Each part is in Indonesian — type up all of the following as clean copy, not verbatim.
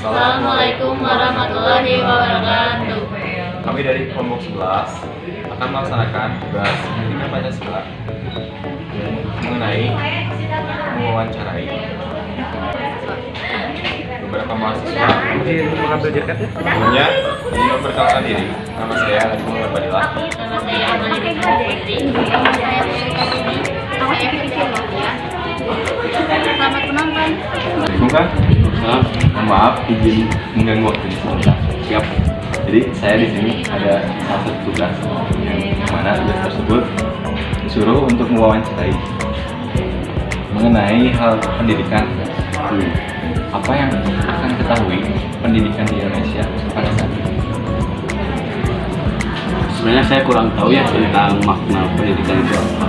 Assalamualaikum warahmatullahi wabarakatuh. Kami dari kelompok 11 akan melaksanakan tugas pendidikan Pancasila mengenai mewawancarai beberapa mahasiswa. Mengambil jaket ya? Sebelumnya, ingin memperkenalkan diri. Nama saya Najib Muhammad Badillah. Nama saya Amalika Putri. Nama saya Musika Putri. Saya Firsa Novia. Selamat menonton. Bukan? Mohon maaf, izin mengganggu waktu di sini. Siap. Jadi saya di sini ada satu tugas yang mana tugas tersebut disuruh untuk mewawancarai mengenai hal pendidikan. Apa yang akan diketahui pendidikan di Indonesia pada saat ini? Sebenarnya saya kurang tahu ya tentang makna pendidikan itu apa.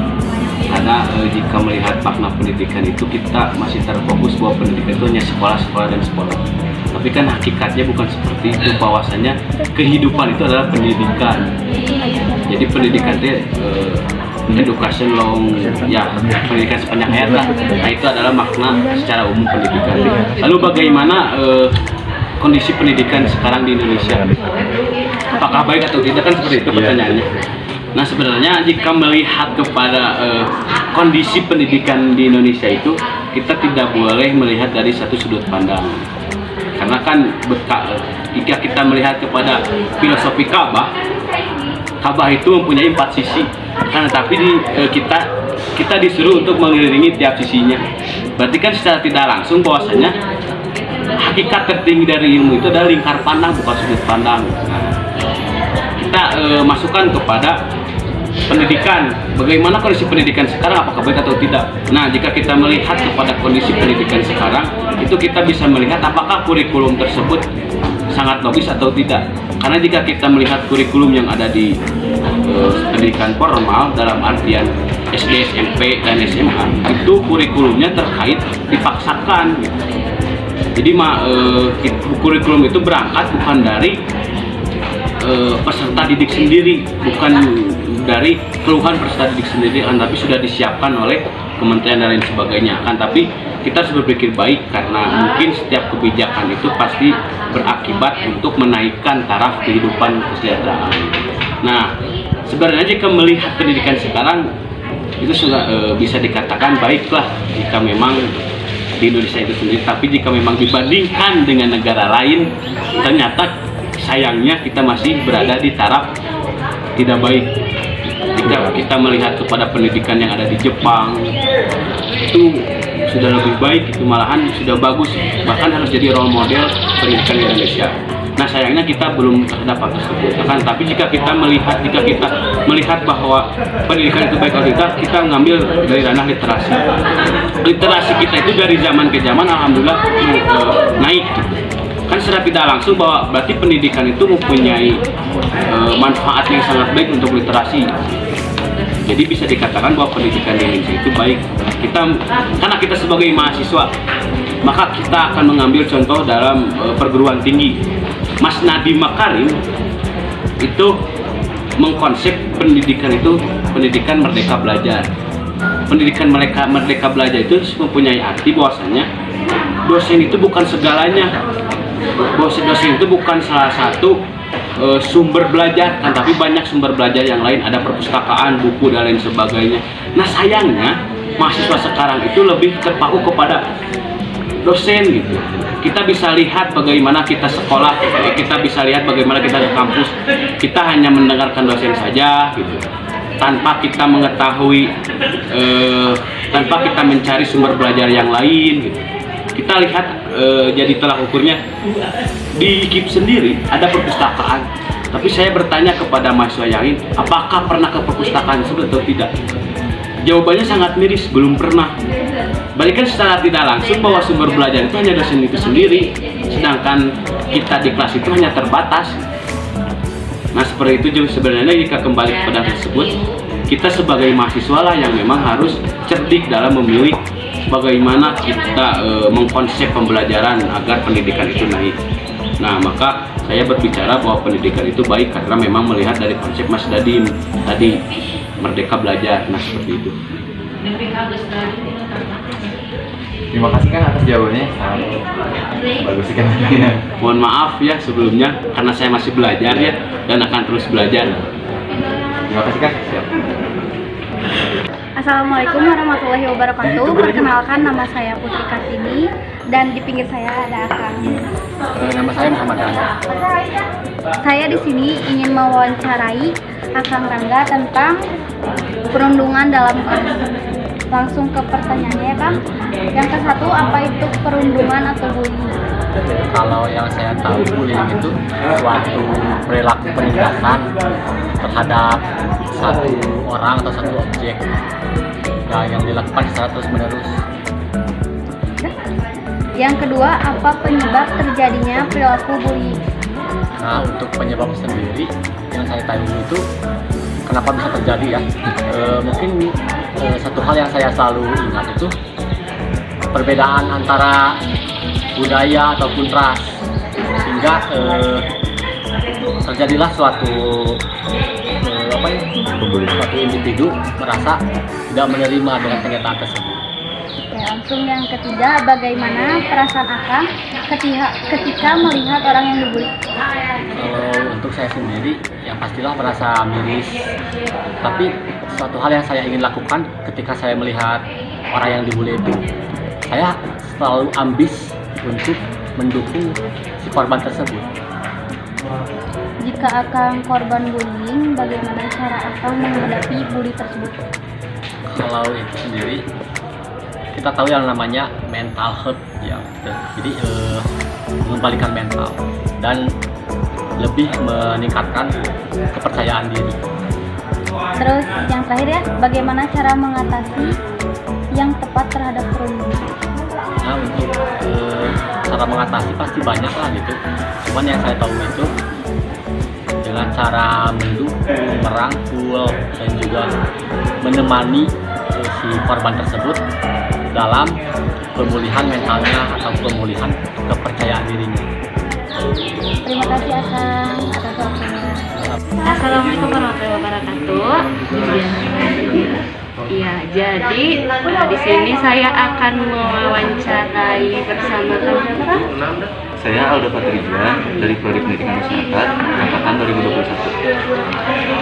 Karena jika melihat makna pendidikan itu kita masih terfokus bahwa pendidikan itu hanya sekolah dan sekolah. Tapi kan hakikatnya bukan seperti itu, bahwasanya kehidupan itu adalah pendidikan. Jadi pendidikan itu education long, ya pendidikan sepanjang hayat lah. Nah itu adalah makna secara umum pendidikan. Lalu bagaimana kondisi pendidikan sekarang di Indonesia? Apakah baik atau tidak, kan seperti itu pertanyaannya. Nah sebenarnya jika melihat kepada kondisi pendidikan di Indonesia itu, kita tidak boleh melihat dari satu sudut pandang. Karena kan jika kita melihat kepada filosofi Ka'bah itu mempunyai 4 sisi. Kan tapi kita disuruh untuk mengelilingi tiap sisinya. Berarti kan secara tidak langsung bahwasanya hakikat tertinggi dari ilmu itu adalah lingkar pandang, bukan sudut pandang. Nah, kita masukkan kepada pendidikan, bagaimana kondisi pendidikan sekarang, apakah baik atau tidak. Nah jika kita melihat kepada kondisi pendidikan sekarang itu, kita bisa melihat apakah kurikulum tersebut sangat logis atau tidak. Karena jika kita melihat kurikulum yang ada di pendidikan formal dalam artian SD, SMP, dan SMA, itu kurikulumnya terkait dipaksakan gitu. Jadi kurikulum itu berangkat bukan dari peserta didik sendiri, bukan dari keluhan peserta didik sendiri, tapi sudah disiapkan oleh kementerian dan lain sebagainya. Kan tapi kita harus berpikir baik, karena mungkin setiap kebijakan itu pasti berakibat untuk menaikkan taraf kehidupan kesejahteraan. Nah sebenarnya jika melihat pendidikan sekarang itu sudah bisa dikatakan baiklah jika memang di Indonesia itu sendiri. Tapi jika memang dibandingkan dengan negara lain, ternyata sayangnya kita masih berada di taraf tidak baik. Jika kita melihat kepada pendidikan yang ada di Jepang, itu sudah lebih baik, itu malahan sudah bagus, bahkan harus jadi role model pendidikan di Indonesia. Nah sayangnya kita belum dapat tersebut. Kan tapi jika kita melihat bahwa pendidikan itu baik atau tidak, kita mengambil dari ranah literasi. Literasi kita itu dari zaman ke zaman alhamdulillah naik. Kan secara tidak langsung bahwa berarti pendidikan itu mempunyai manfaat yang sangat baik untuk literasi. Jadi bisa dikatakan bahwa pendidikan di Indonesia itu baik. Karena kita sebagai mahasiswa, maka kita akan mengambil contoh dalam perguruan tinggi. Mas Nadiem Makarim itu mengkonsep pendidikan itu pendidikan merdeka belajar. Pendidikan merdeka belajar itu mempunyai arti bahwasanya dosen itu bukan segalanya. Dosen itu bukan salah satu sumber belajar, kan tapi banyak sumber belajar yang lain, ada perpustakaan, buku dan lain sebagainya. Nah sayangnya mahasiswa sekarang itu lebih terpaku kepada dosen gitu. Kita bisa lihat bagaimana kita sekolah, kita bisa lihat bagaimana kita ke kampus, kita hanya mendengarkan dosen saja gitu, tanpa kita mengetahui, tanpa kita mencari sumber belajar yang lain gitu. Kita lihat jadi tolak ukurnya di KIP sendiri ada perpustakaan, tapi saya bertanya kepada mahasiswa yang lain, apakah pernah ke perpustakaan tersebut atau tidak? Jawabannya sangat miris, belum pernah. Balikan secara tidak langsung bahwa sumber belajar itu hanya dosen itu sendiri, sedangkan kita di kelas itu hanya terbatas. Nah seperti itu juga sebenarnya jika kembali kepada tersebut, kita sebagai mahasiswa lah yang memang harus cerdik dalam memilih bagaimana kita mengkonsep pembelajaran agar pendidikan itu naik. Nah maka saya berbicara bahwa pendidikan itu baik karena memang melihat dari konsep Mas Nadiem tadi, merdeka belajar. Nah seperti itu. Terima kasih Kang atas jawabannya. Bagus sih kan. Mohon maaf ya sebelumnya karena saya masih belajar ya dan akan terus belajar. Terima kasih Kang. Siap. Assalamualaikum warahmatullahi wabarakatuh. Perkenalkan, nama saya Putri Kartini dan di pinggir saya ada Akang. Nama saya Muhammad Rangga. Saya di sini ingin mewawancarai Akang Rangga tentang perundungan dalam kelas. Langsung ke pertanyaannya ya Kang. Yang ke satu, apa itu perundungan atau bullying? Kalau yang saya tahu, bullying itu suatu perilaku penindasan terhadap satu orang atau satu objek yang dilakukan secara terus-menerus. Yang kedua, apa penyebab terjadinya perilaku bullying? Nah, untuk penyebab sendiri yang saya tahu itu kenapa bisa terjadi ya? Mungkin satu hal yang saya selalu ingat itu perbedaan antara budaya ataupun ras, sehingga terjadilah suatu suatu individu merasa tidak menerima dengan kenyataan tersebut. Oke, langsung yang ketiga, bagaimana perasaan Akang ketika melihat orang yang dibully? Kalau untuk saya sendiri, yang pastilah merasa miris. Tapi suatu hal yang saya ingin lakukan ketika saya melihat orang yang dibully itu, saya selalu ambis untuk mendukung si korban tersebut. Jika Akang korban bullying, bagaimana cara Akang menghadapi bully tersebut? Kalau itu sendiri, kita tahu yang namanya mental health ya. Jadi mengembalikan mental dan lebih meningkatkan kepercayaan diri. Terus yang terakhir ya, bagaimana cara mengatasi yang tepat terhadap perundungan? Nah, untuk cara mengatasi pasti banyak lah gitu. Cuman yang saya tahu itu dengan cara mendukung, merangkul, dan juga menemani si korban tersebut dalam pemulihan mentalnya atau pemulihan kepercayaan dirinya. Terima kasih Akang atas waktunya. Assalamualaikum warahmatullahi wabarakatuh. Iya, jadi di sini saya akan mewawancarai bersama Kang. Saya Alda Patridia dari Prodi Pendidikan Masyarakat angkatan 2021.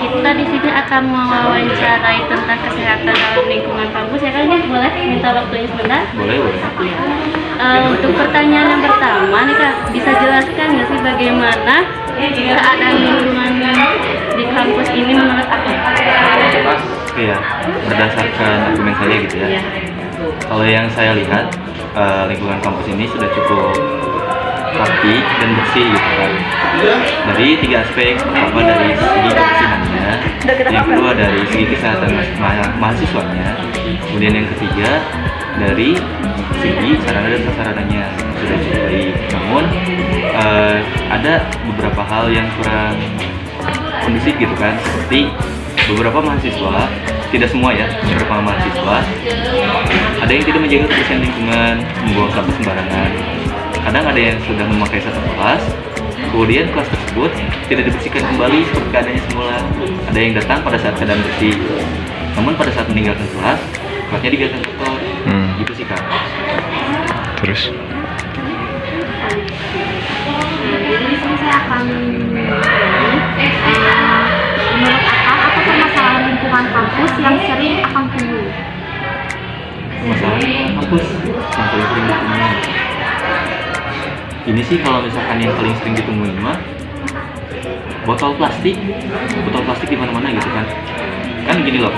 Kita di sini akan mewawancarai tentang kesehatan dalam lingkungan kampus ya kan? Boleh minta waktunya sebentar? Boleh. Iya. Untuk pertanyaan yang pertama nih Kak, bisa jelaskan nggak sih bagaimana keadaan lingkungan di kampus ini menurut Akang? Iya, berdasarkan argumen saya gitu ya. Iya. Kalau yang saya lihat, lingkungan kampus ini sudah cukup rapi dan bersih gitu kan. Dari tiga aspek, pertama dari segi kebersihannya, yang kedua dari segi kesehatan mahasiswanya, kemudian yang ketiga dari segi sarana dan prasarananya sudah cukup baik. Namun ada beberapa hal yang kurang kondusif gitu kan, seperti beberapa mahasiswa, tidak semua ya, beberapa mahasiswa ada yang tidak menjaga kebersihan lingkungan, membuang sampah sembarangan. Kadang ada yang sudah memakai satu kelas, kemudian kelas tersebut tidak dibersihkan kembali seperti keadaannya semula. Ada yang datang pada saat keadaan bersih, namun pada saat meninggalkan kelas, kelasnya dibiarkan kotor. Gitu sih Kak. Terus? Jadi di sini saya akan menurut Akang, apa permasalahan lingkungan kampus yang sering Akang temui? Masalah kampus yang paling sering ditemui. Ini sih kalau misalkan yang paling sering ditemuin mah botol plastik di mana-mana gitu kan. Kan gini loh,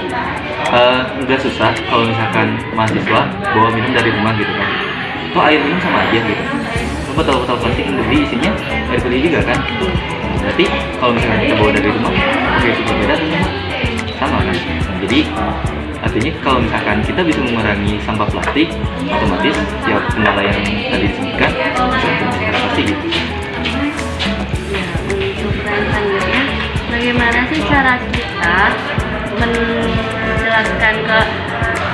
nggak susah kalau misalkan mahasiswa bawa minum dari rumah gitu kan. Kok air minum sama aja gitu. Botol-botol plastik yang gede isinya air putih juga kan. Berarti kalau misalkan kita bawa dari rumah, pakai susu beda sama kan. Nah, jadi artinya kalau misalkan kita bisa mengurangi sampah plastik, otomatis setiap kendala yang tadi disebutkan bisa kita pasti gitu. Ya, untuk selanjutnya, bagaimana sih cara kita menjelaskan ke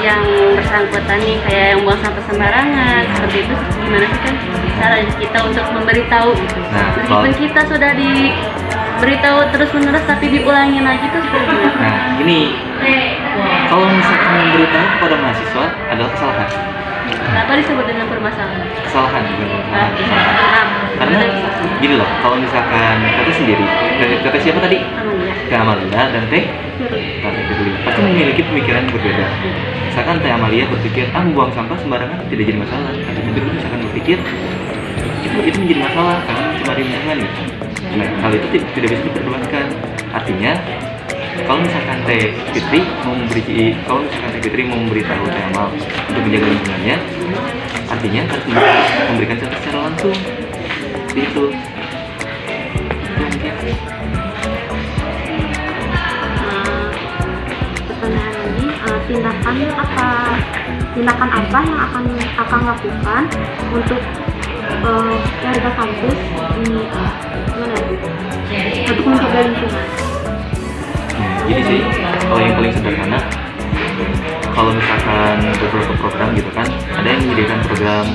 yang bersangkutan nih, kayak yang buang sampah sembarangan seperti itu, gimana sih kan cara kita untuk memberitahu gitu. Meskipun kita sudah diberitahu terus-menerus tapi diulangi lagi tuh seperti apa? Nah, ini kalau misalkan memberitahu kepada mahasiswa adalah kesalahan. Kenapa disebut dengan permasalahan? Kesalahan bukan kesalahan. Nah, Karena gini loh, kalau misalkan Teteh sendiri, Teteh siapa tadi? Amalia. Teh Amalia dan Teh Firly pasti memiliki pemikiran berbeda. Misalkan Teh Amalia berpikir, buang sampah sembarangan tidak jadi masalah. Teh Firly misalkan berpikir, itu menjadi masalah karena cuma di lingkungan gitu. Nah, hal itu tidak bisa diperdebatkan. Artinya, kalau misalkan Teh Fitri mau memberitahu Teh Amal untuk menjaga lingkungannya, artinya harus memberikan contoh secara langsung. Seperti itu. Pertanyaan lagi, tindakan apa yang akan lakukan untuk warga kampus ini untuk menjaga lingkungan? Jadi sih, kalau yang paling sederhana, kalau misalkan beberapa program gitu kan, ada yang menyediakan program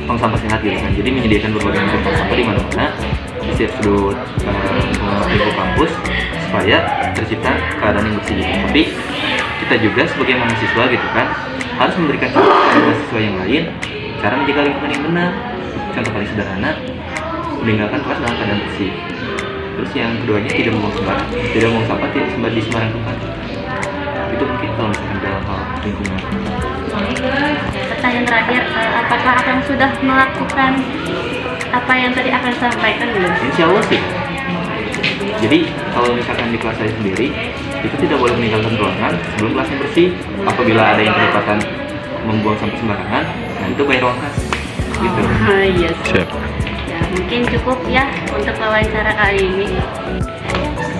tong sampah sehat gitu kan. Jadi menyediakan berbagai macam tong sampah di mana-mana di setiap sudut lingkup kampus supaya tercipta keadaan yang bersih gitu. Tapi kita juga sebagai mahasiswa gitu kan harus memberikan contoh kepada mahasiswa yang lain cara menjaga lingkungan yang benar. Contoh paling sederhana, meninggalkan kelas dalam keadaan bersih. Terus yang keduanya tidak membuang sampah di sembarang tempat. Itu mungkin kalau misalkan dalam hal lingkungan. Pertanyaan terakhir, apakah akan sudah melakukan apa yang tadi akan sampaikan belum? Insya Allah sih. Jadi kalau misalkan di kelas saya sendiri itu tidak boleh meninggalkan ruangan sebelum kelasnya bersih. Apabila ada yang kedapatan membuang sampah sembarangan, nah itu bayar uang kas. Gitu. Iya. Siap. Ya, mungkin cukup ya untuk wawancara kali ini.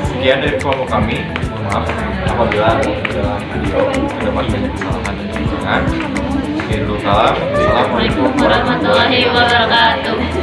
Sekian dari kelompok kami. Mohon maaf apabila dalam video terdapat banyak kesalahan dan kekurangan. Sekian dulu, salam. Assalamualaikum Warahmatullahi wabarakatuh.